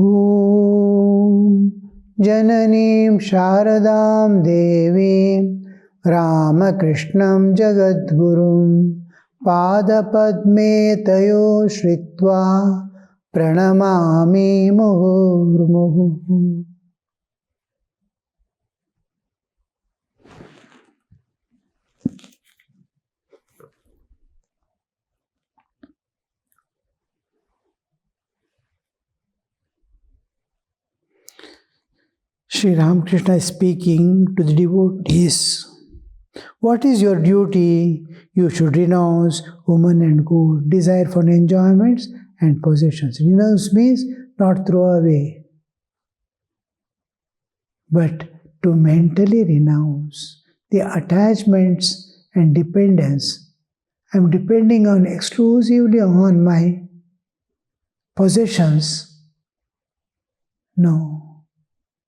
Om Jananim Sharadam Devim Ramakrishnam Jagadgurum Padapadme Tayo Shritva Pranamami Muhurmuhu. Sri Ramakrishna is speaking to the devotees. What is your duty? You should renounce woman and good, desire for enjoyments and possessions. Renounce means not throw away, but to mentally renounce the attachments and dependence. I am depending on exclusively on my possessions. No.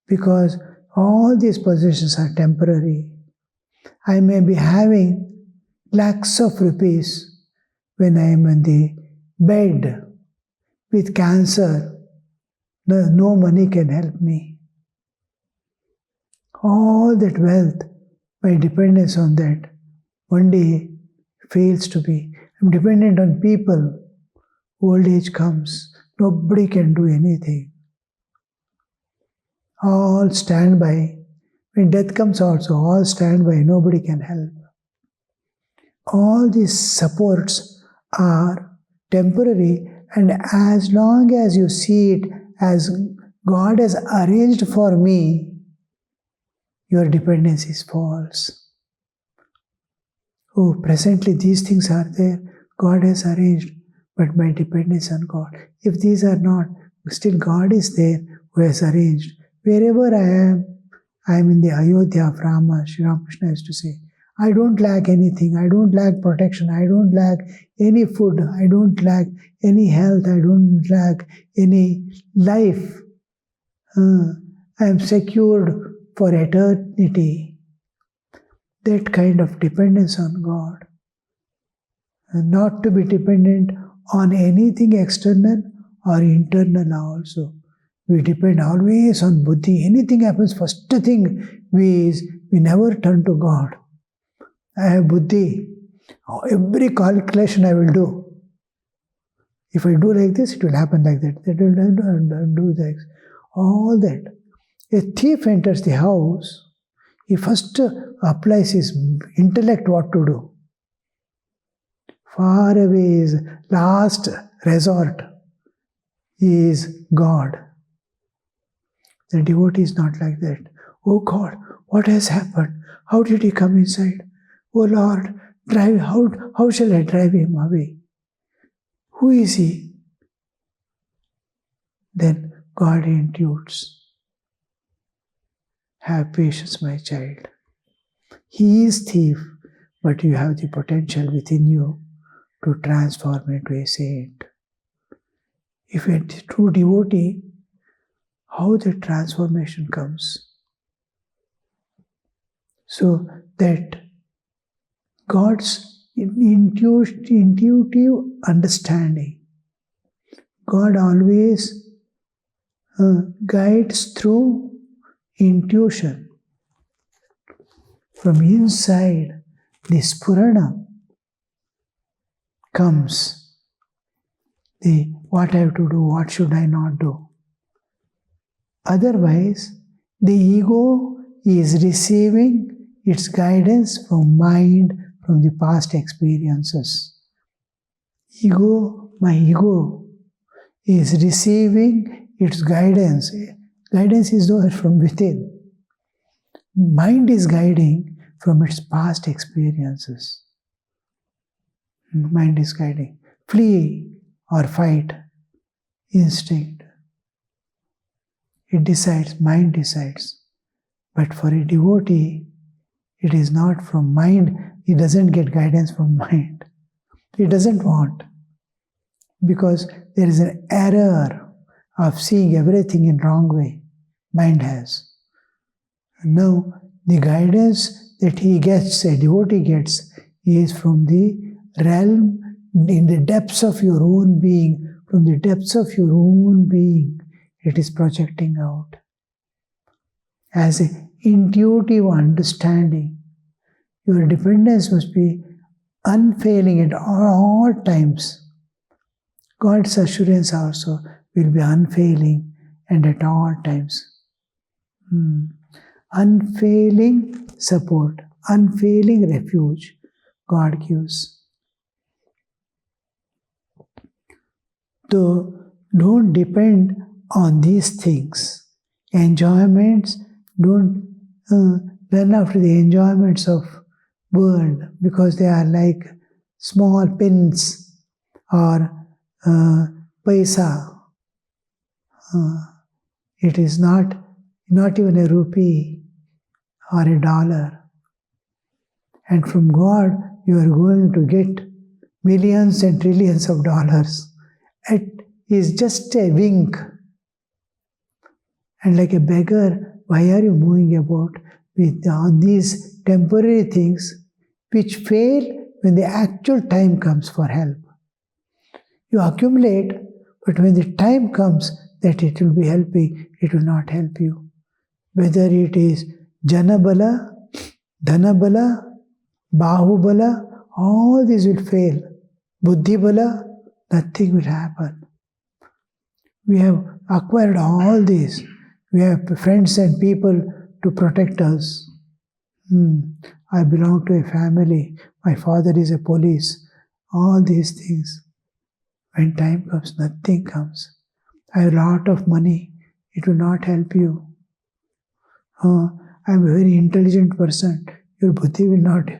Because all these possessions are temporary. I may be having lakhs of rupees when I am in the bed with cancer. No money can help me. All that wealth, my dependence on that, one day fails to be. I'm dependent on people. Old age comes. Nobody can do anything. All stand by. When death comes also, all stand by. Nobody can help. All these supports are temporary, and as long as you see it as God has arranged for me, your dependence is false. Oh, presently these things are there. God has arranged, but my dependence on God. If these are not, still God is there who has arranged. Wherever I am in the Ayodhya of Rama, Sri Ramakrishna used to say, I don't lack anything, I don't lack protection, I don't lack any food, I don't lack any health, I don't lack any life. I am secured for eternity. That kind of dependence on God. And not to be dependent on anything external or internal also. We depend always on buddhi. Anything happens, first thing we never turn to God. I have buddhi. Every calculation I will do. If I do like this, it will happen like that. That will do this. All that. A thief enters the house, he first applies his intellect what to do. Far away is last resort is God. The devotee is not like that. Oh God, what has happened? How did he come inside? Oh Lord, how shall I drive him away? Who is he? Then God intuits. Have patience, my child. He is thief, but you have the potential within you to transform into a saint. If you are a true devotee, how the transformation comes. So that God's intuitive understanding, God always guides through intuition. From inside, this Purana comes. What I have to do, what should I not do. Otherwise, the ego is receiving its guidance from mind, from the past experiences. My ego is receiving its guidance. Guidance is there from within. Mind is guiding from its past experiences. Mind is guiding. Flee or fight. Instinct. It decides, mind decides. But for a devotee, it is not from mind. He doesn't get guidance from mind. He doesn't want. Because there is an error of seeing everything in wrong way. Mind has. Now, the guidance that he gets, a devotee gets, is from the realm, in the depths of your own being. From the depths of your own being, it is projecting out. As an intuitive understanding, your dependence must be unfailing at all times. God's assurance also will be unfailing and at all times. Unfailing support, unfailing refuge God gives. So don't depend on these things. Enjoyments, don't run after the enjoyments of world because they are like small pins or paisa. It is not even a rupee or a dollar. And from God, you are going to get millions and trillions of dollars. It is just a wink. And like a beggar, why are you moving about with on these temporary things which fail when the actual time comes for help? You accumulate, but when the time comes that it will be helping, it will not help you. Whether it is Janabala, Dhanabala, Bahubala, all these will fail. Buddhibala, nothing will happen. We have acquired all these. We have friends and people to protect us. I belong to a family. My father is a police. All these things. When time comes, nothing comes. I have a lot of money. It will not help you. I am a very intelligent person. Your buddhi will not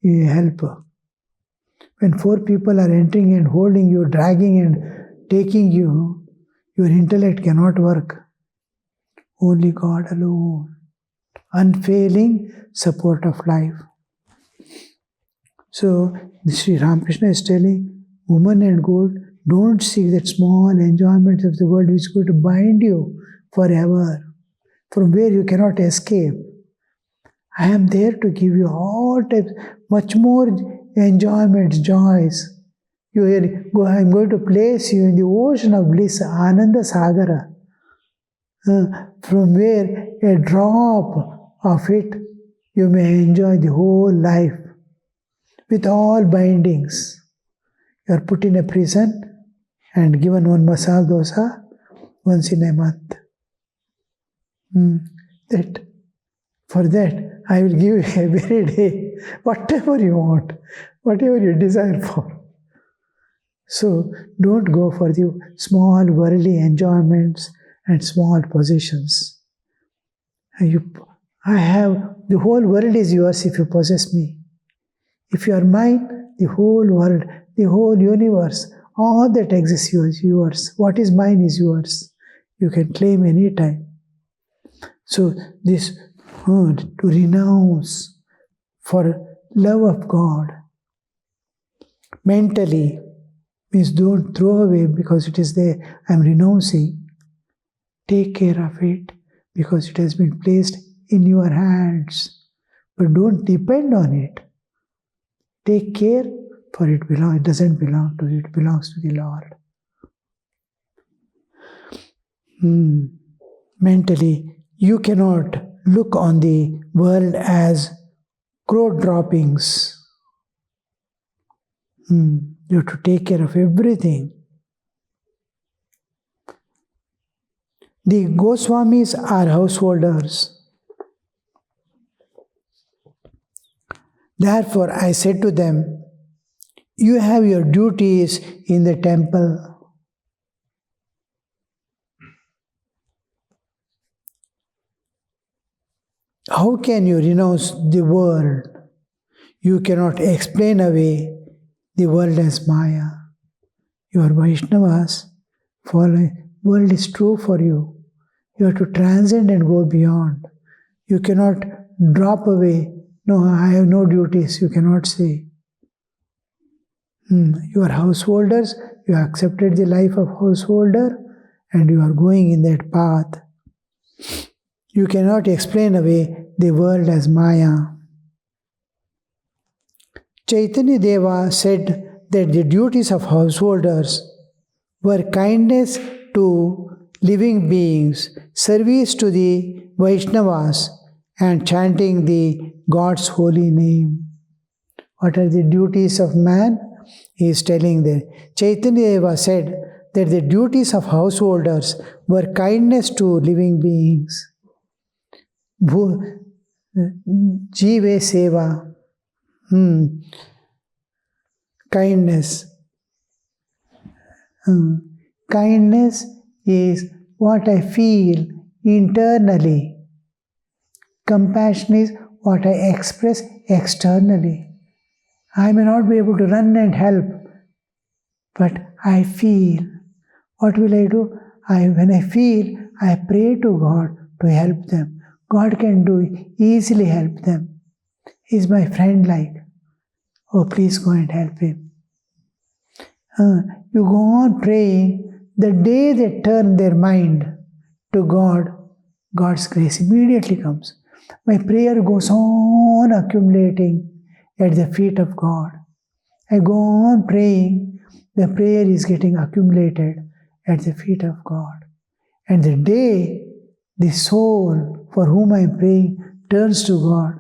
help. When 4 people are entering and holding you, dragging and taking you, your intellect cannot work. Only God alone. Unfailing support of life. So, Sri Ramakrishna is telling, woman and gold, don't seek that small enjoyment of the world which is going to bind you forever, from where you cannot escape. I am there to give you all types, much more enjoyments, joys. I am going to place you in the ocean of bliss, Ananda Sagara, from where a drop of it you may enjoy the whole life with all bindings. You are put in a prison and given one masala dosa once in a month. For that, I will give you every day whatever you want, whatever you desire for. So, don't go for the small worldly enjoyments and small possessions. The whole world is yours if you possess me. If you are mine, the whole world, the whole universe, all that exists is yours. What is mine is yours. You can claim any time. So this to renounce for love of God mentally means don't throw away because it is there. I am renouncing. Take care of it because it has been placed in your hands. But don't depend on it. Take care, for it doesn't belong to you, it belongs to the Lord. Mentally, you cannot look on the world as crow droppings. You have to take care of everything. The Goswamis are householders. Therefore, I said to them, you have your duties in the temple. How can you renounce the world? You cannot explain away the world as Maya. You are Vaishnavas. World is true for you. You have to transcend and go beyond. You cannot drop away. No, I have no duties. You cannot say. You are householders. You accepted the life of householder and you are going in that path. You cannot explain away the world as Maya. Chaitanya Deva said that the duties of householders were kindness to living beings, service to the Vaishnavas, and chanting the God's holy name. What are the duties of man? He is telling there. Chaitanya Deva said that the duties of householders were kindness to living beings. Jive seva. Kindness. Kindness is what I feel internally. Compassion is what I express externally. I may not be able to run and help, but I feel. What will I do? When I feel, I pray to God to help them. God can easily help them. He's my friend like. Oh, please go and help him. You go on praying. The day they turn their mind to God, God's grace immediately comes. My prayer goes on accumulating at the feet of God. I go on praying. The prayer is getting accumulated at the feet of God. And the day the soul for whom I am praying turns to God,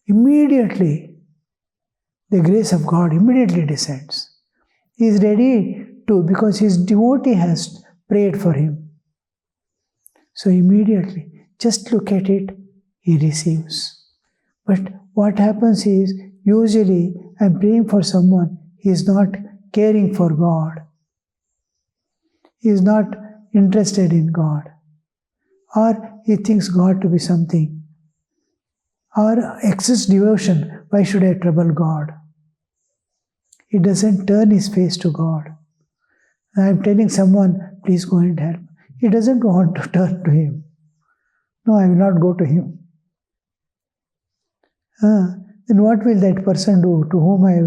immediately the grace of God immediately descends. He is ready to, because his devotee has prayed for him. So immediately, just look at it, he receives. But what happens is, usually I'm praying for someone, he is not caring for God. He is not interested in God. Or he thinks God to be something. Or excess devotion, why should I trouble God? He doesn't turn his face to God. I'm telling someone, please go and help. He doesn't want to turn to him. No, I will not go to him. Then what will that person do to whom I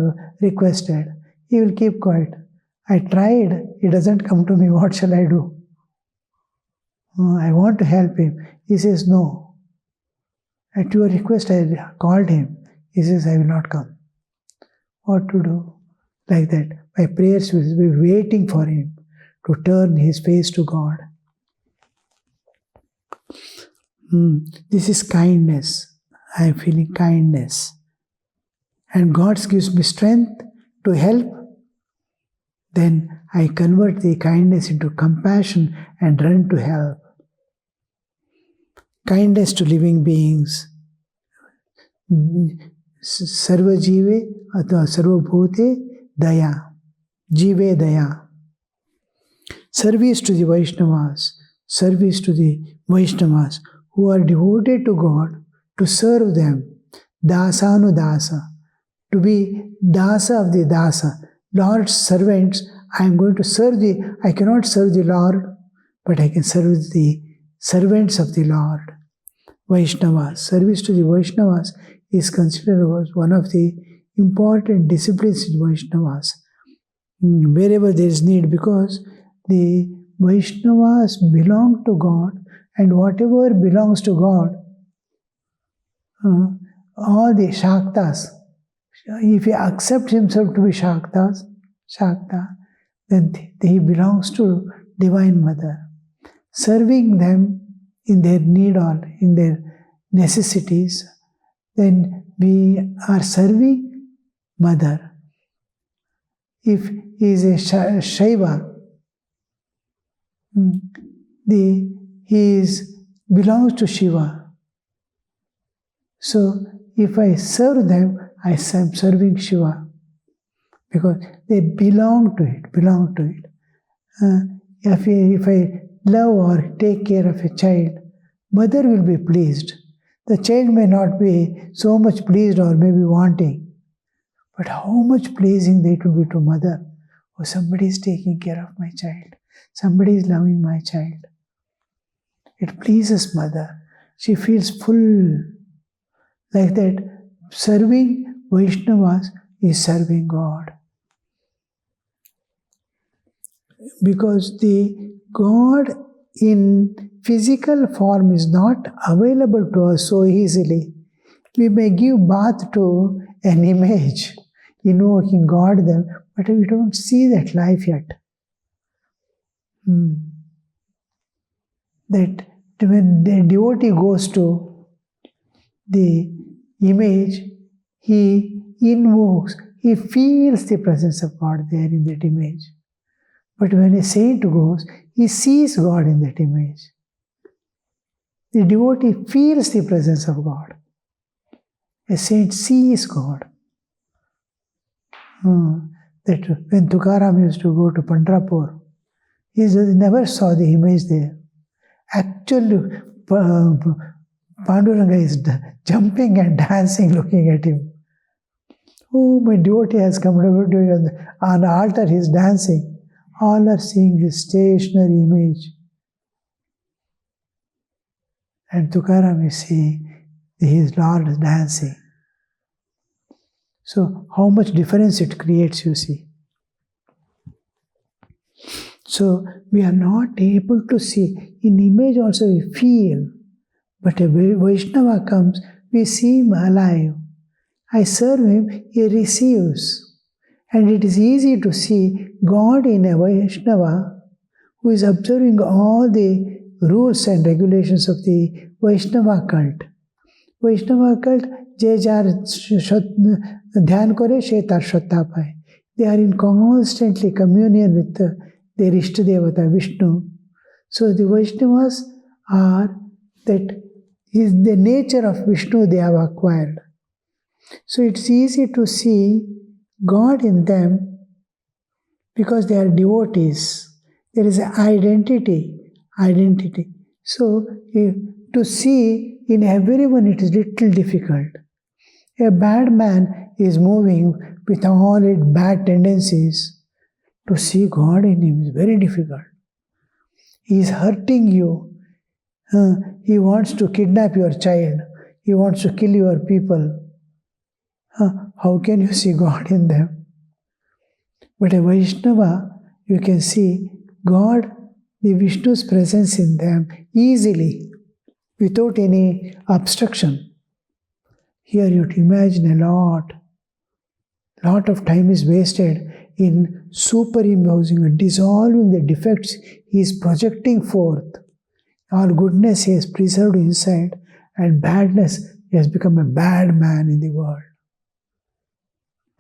requested? He will keep quiet. I tried, he doesn't come to me, what shall I do? I want to help him. He says, no. At your request, I called him. He says, I will not come. What to do? Like that. My prayers will be waiting for him to turn his face to God. This is kindness. I am feeling kindness. And God gives me strength to help. Then I convert the kindness into compassion and run to help. Kindness to living beings. Sarva jive atva sarva bhute daya. Jive daya. Service to the Vaishnavas. Service to the Vaishnavas who are devoted to God, to serve them. Dasanu dasa. To be dasa of the dasa. Lord's servants, I am going to serve I cannot serve the Lord, but I can serve the servants of the Lord. Vaishnavas. Service to the Vaishnavas is considered as one of the important disciplines in Vaishnavas. Wherever there is need, because the Vaishnavas belong to God, and whatever belongs to God, all the Shaktas, if he accepts himself to be Shakta, then he belongs to Divine Mother. Serving them in their need or in their necessities, then we are serving Mother. If he is a Shaiva, he belongs to Shiva. So if I serve them, I am serving Shiva, because they belong to it. If I love or take care of a child, mother will be pleased. The child may not be so much pleased or maybe wanting, but how much pleasing they will be to mother. Oh, somebody is taking care of my child. Somebody is loving my child. It pleases mother. She feels full. Like that, serving Vaishnavas is serving God. Because the God in physical form is not available to us so easily. We may give bath to an image, invoking God there, but we don't see that life yet. that when the devotee goes to the image, he invokes, he feels the presence of God there in that image. But when a saint goes, he sees God in that image. The devotee feels the presence of God. A saint sees God. That when Tukaram used to go to Pandharpur, he never saw the image there. Actually, Panduranga is jumping and dancing, looking at him. Oh, my devotee has come on the altar, he is dancing. All are seeing this stationary image. And Tukaram is seeing his Lord is dancing. So, how much difference it creates, you see. So, we are not able to see. In image also we feel. But a Vaishnava comes, we see him alive. I serve him, he receives. And it is easy to see God in a Vaishnava who is observing all the rules and regulations of the Vaishnava cult. Vaishnava cult, je jar dhyan kore, she tar shraddha paye. They are in constantly communion with their Ishtadevata, Vishnu. So the Vaishnavas are that is the nature of Vishnu they have acquired. So it's easy to see God in them because they are devotees. There is an identity. So to see in everyone it is little difficult. A bad man is moving with all its bad tendencies. To see God in him is very difficult. He is hurting you. He wants to kidnap your child. He wants to kill your people. How can you see God in them? But a Vaishnava, you can see God, the Vishnu's presence in them easily, without any obstruction. Here you imagine a lot of time is wasted in superimposing and dissolving the defects he is projecting forth. All goodness he has preserved inside, and badness he has become a bad man in the world.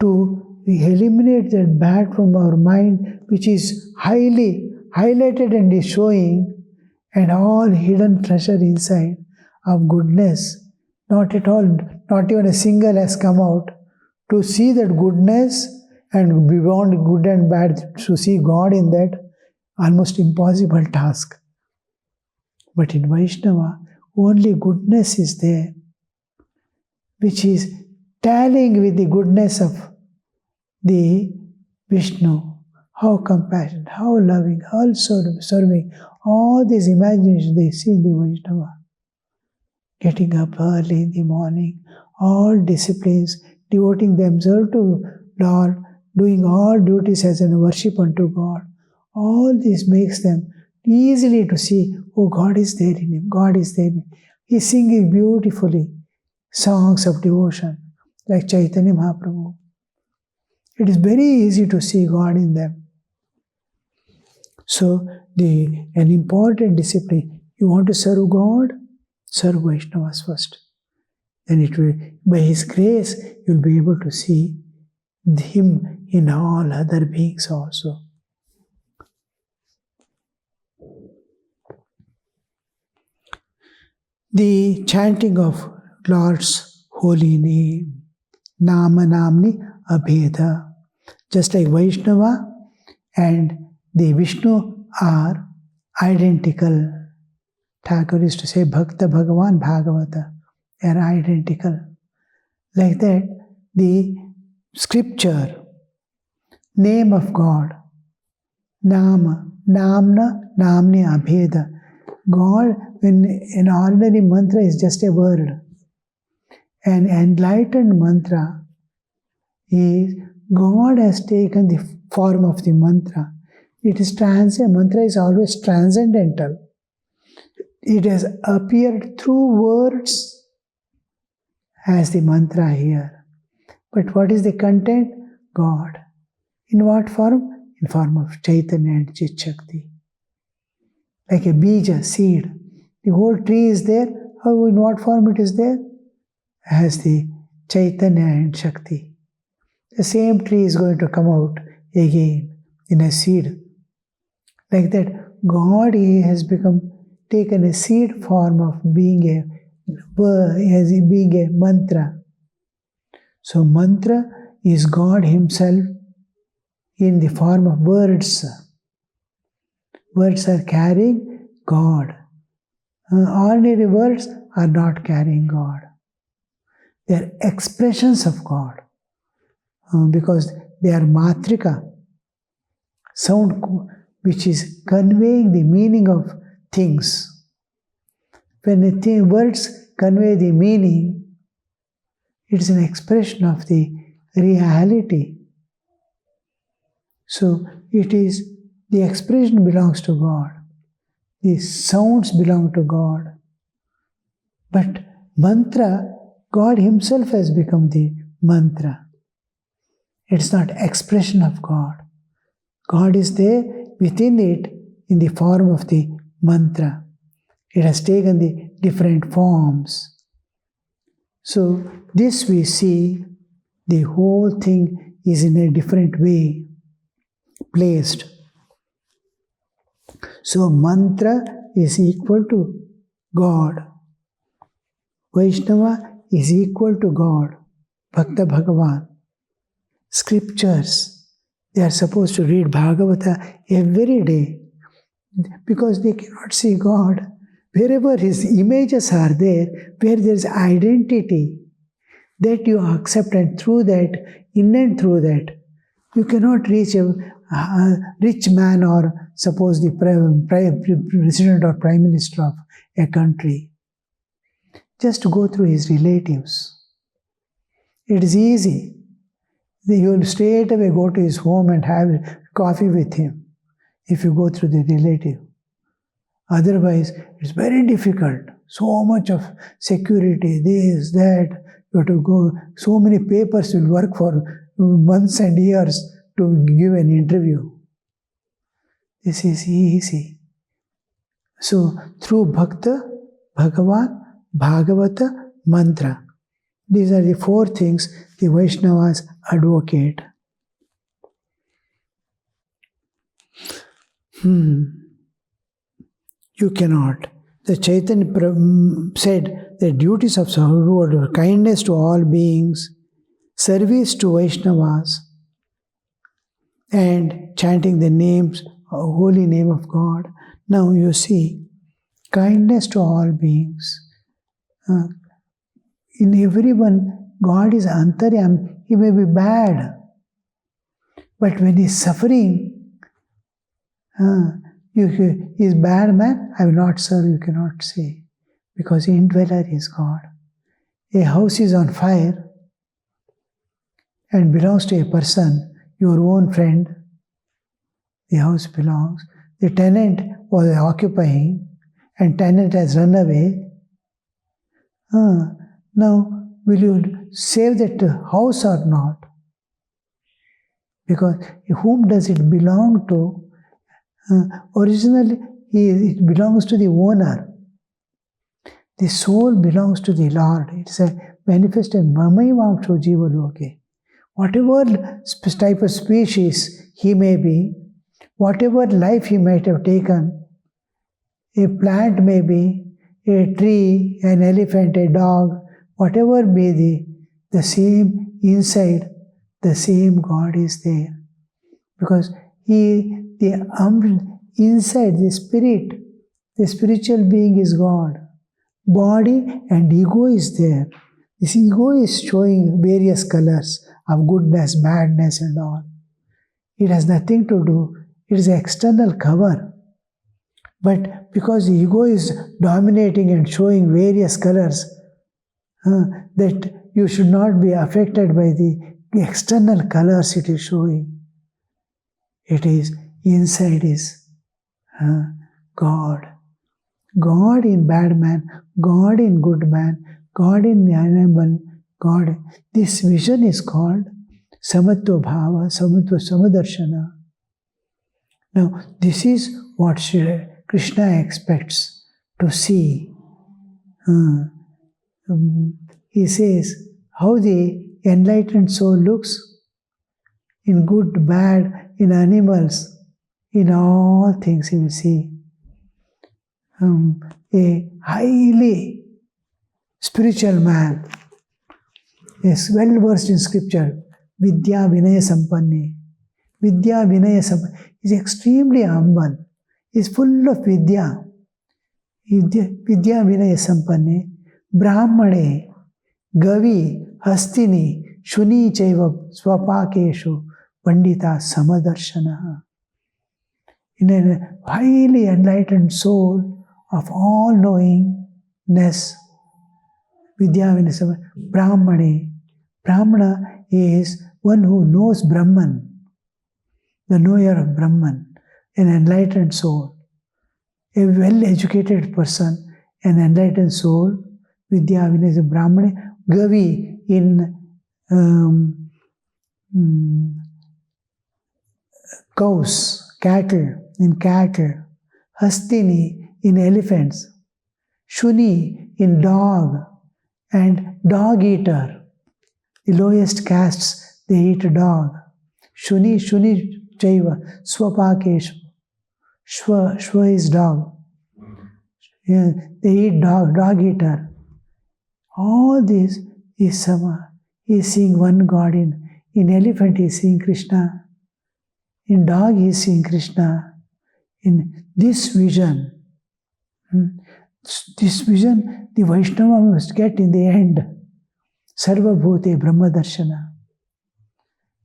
To eliminate that bad from our mind, which is highly highlighted and is showing, and all hidden treasure inside of goodness, not at all, not even a single has come out. To see that goodness and beyond good and bad, to see God in that, almost impossible task. But in Vaishnava, only goodness is there, which is tallying with the goodness of the Vishnu. How compassionate, how loving, how serving. All these imaginations they see in the Vaishnava. Getting up early in the morning, all disciplines, devoting themselves to Lord, doing all duties as a worship unto God. All this makes them easily to see, oh, God is there in him, God is there in him. He is singing beautifully songs of devotion, like Chaitanya Mahaprabhu. It is very easy to see God in them. So, an important discipline, you want to serve God, serve Vaishnavas first. Then it will, by His grace, you will be able to see Him in all other beings also. The chanting of Lord's holy name, Nama Namni Abheda, just like Vaishnava and the Vishnu are identical. Thakur used to say Bhakta Bhagavan Bhagavata, they are identical. Like that, the scripture, name of God, Nama, Namna, Namni Abheda. God, when an ordinary mantra is just a word, an enlightened mantra is God has taken the form of the mantra. It is mantra is always transcendental. It has appeared through words as the mantra here. But what is the content? God. In what form? In form of Chaitanya and Chit Shakti. Like a bija, seed. The whole tree is there. How, in what form it is there? As the Chaitanya and Shakti. The same tree is going to come out again in a seed. Like that, God has taken a seed form of being a mantra. So mantra is God Himself in the form of words. Words are carrying God. Ordinary words are not carrying God. They are expressions of God because they are matrika, sound which is conveying the meaning of things. When words convey the meaning, it is an expression of the reality. So it is the expression belongs to God. The sounds belong to God. But mantra, God Himself has become the mantra. It's not expression of God. God is there within it in the form of the mantra. It has taken the different forms. So this we see, the whole thing is in a different way placed. So mantra is equal to God. Vaishnava is equal to God. Bhakta Bhagavan. Scriptures, they are supposed to read Bhagavata every day because they cannot see God. Wherever His images are there, where there is identity, that you accept, and through that, in and through that, you cannot reach a rich man or suppose the president or prime minister of a country. Just go through his relatives. It is easy. You will straight away go to his home and have coffee with him if you go through the relative. Otherwise, it's very difficult. So much of security, this, that, you have to go, so many papers will work for months and years to give an interview. This is easy. So, through Bhakta, Bhagavan, Bhagavata, Mantra. These are the four things the Vaishnavas advocate. You cannot. The Chaitanya said the duties of Sadhguru are kindness to all beings, service to Vaishnavas, and chanting the names, holy name of God. Now you see, kindness to all beings. In everyone, God is antaryam. He may be bad, but when he is suffering, he is bad man, I will not serve, you cannot say, because the indweller is God. A house is on fire and belongs to a person, your own friend. The house belongs. The tenant was occupying and tenant has run away. Now, will you save that house or not? Because whom does it belong to? Originally, it belongs to the owner. The soul belongs to the Lord. It's a manifested mamaivam jiva loke. Whatever type of species he may be, whatever life he might have taken, a plant may be, a tree, an elephant, a dog, whatever be the same inside, the same God is there. Because inside the spirit, the spiritual being is God. Body and ego is there. This ego is showing various colors of goodness, badness and all. It has nothing to do. It is an external cover. But because the ego is dominating and showing various colors, that you should not be affected by the external colors it is showing. It is, inside is God. God in bad man, God in good man, God in animal, God. This vision is called Samatva Bhava, Samatva Samadarshana. Now, this is what Krishna expects to see. He says how the enlightened soul looks in good, bad, in animals, in all things he will see. A highly spiritual man is well versed in scripture. Vidya Vinaya Sampanni. Vidya Vinaya Sampanni is extremely humble. He is full of Vidya. Vidya Vinaya Sampanni. Brahmane, Gavi, Hastini, Shuni Chaiva, Swapakeshu, Pandita Samadarshana. In a highly enlightened soul of all knowingness, Vidya Vinaya Sampanni. Brahmane. Brahmana is one who knows Brahman, the knower of Brahman, an enlightened soul. A well-educated person, an enlightened soul, Vidya Vinaya Brahmane, Gavi in cows, cattle, Hastini in elephants, Shuni in dog, and dog eater. The lowest castes, they eat dog. Shuni Chaiva, Swapakeshu. Shwa is dog. Yeah, they eat dog eater. All this is Sama. He is seeing one God. In elephant he is seeing Krishna. In dog he is seeing Krishna. In this vision, the Vaishnava must get in the end. Sarva Bhute Brahma Darshana.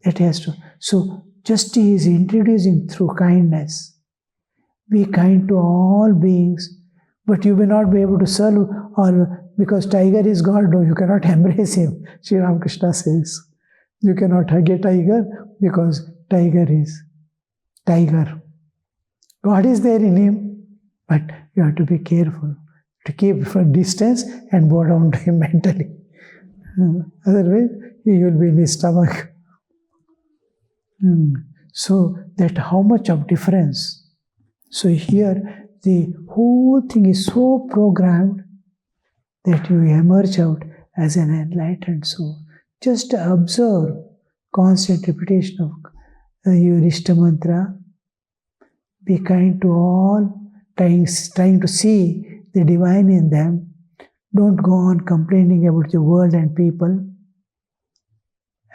That has to. So, just he is introducing through kindness. Be kind to all beings, but you may not be able to serve, or because tiger is God, no, you cannot embrace him. Sri Ramakrishna says, you cannot hug a tiger because tiger is tiger. God is there in him, but you have to be careful to keep from distance and bow down to him mentally. Otherwise, you will be in his stomach. So that how much of difference. So here the whole thing is so programmed that you emerge out as an enlightened soul. Just observe constant repetition of your Ishta mantra. Be kind to all, trying to see the divine in them. Don't go on complaining about the world and people.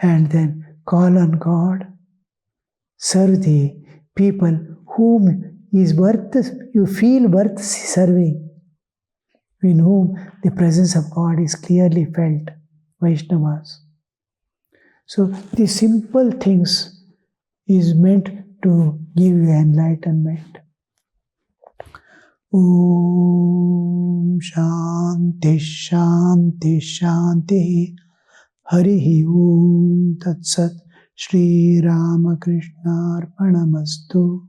And then call on God. Serve the people whom is worth, you feel worth serving, in whom the presence of God is clearly felt, Vaishnavas. So the simple things is meant to give you enlightenment. Om Shanti Shanti Shanti Harihi Om Tat Sat Shri Ramakrishna Arpanamastu.